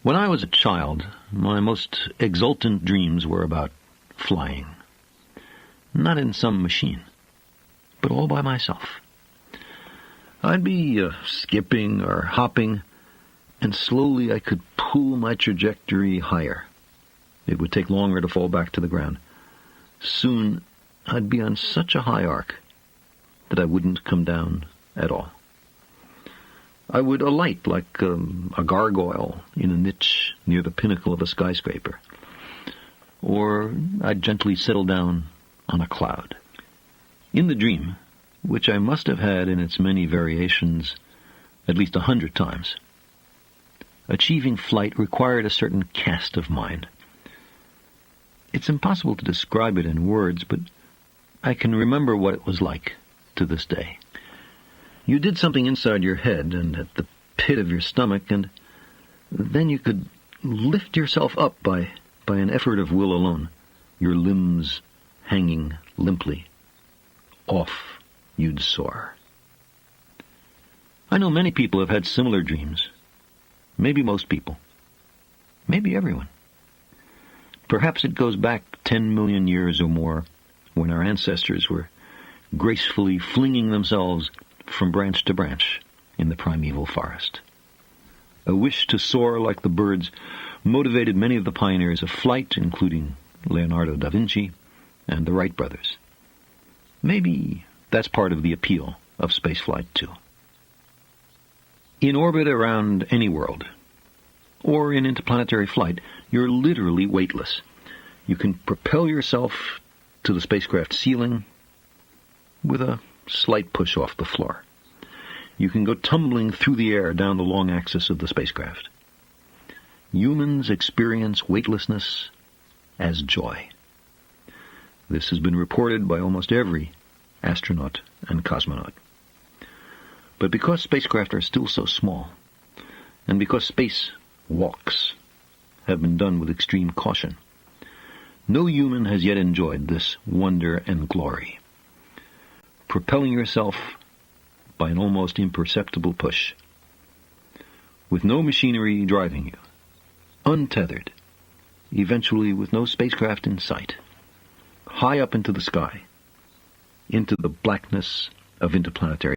When I was a child, my most exultant dreams were about flying. Not in some machine, but all by myself. I'd be skipping or hopping, and slowly I could pull my trajectory higher. It would take longer to fall back to the ground. Soon, I'd be on such a high arc that I wouldn't come down at all. I would alight like a gargoyle in a niche near the pinnacle of a skyscraper. Or I'd gently settle down on a cloud. In the dream, which I must have had in its many variations at least 100 times, achieving flight required a certain cast of mind. It's impossible to describe it in words, but I can remember what it was like to this day. You did something inside your head and at the pit of your stomach, and then you could lift yourself up by an effort of will alone, your limbs hanging limply. Off you'd soar. I know many people have had similar dreams. Maybe most people. Maybe everyone. Perhaps it goes back 10 million years or more, when our ancestors were gracefully flinging themselves from branch to branch in the primeval forest. A wish to soar like the birds motivated many of the pioneers of flight, including Leonardo da Vinci and the Wright brothers. Maybe that's part of the appeal of spaceflight, too. In orbit around any world, or in interplanetary flight, you're literally weightless. You can propel yourself to the spacecraft ceiling with a slight push off the floor. You can go tumbling through the air down the long axis of the spacecraft. Humans experience weightlessness as joy. This has been reported by almost every astronaut and cosmonaut. But because spacecraft are still so small, and because space walks have been done with extreme caution, no human has yet enjoyed this wonder and glory. Propelling yourself by an almost imperceptible push, with no machinery driving you, untethered, eventually with no spacecraft in sight, high up into the sky, into the blackness of interplanetary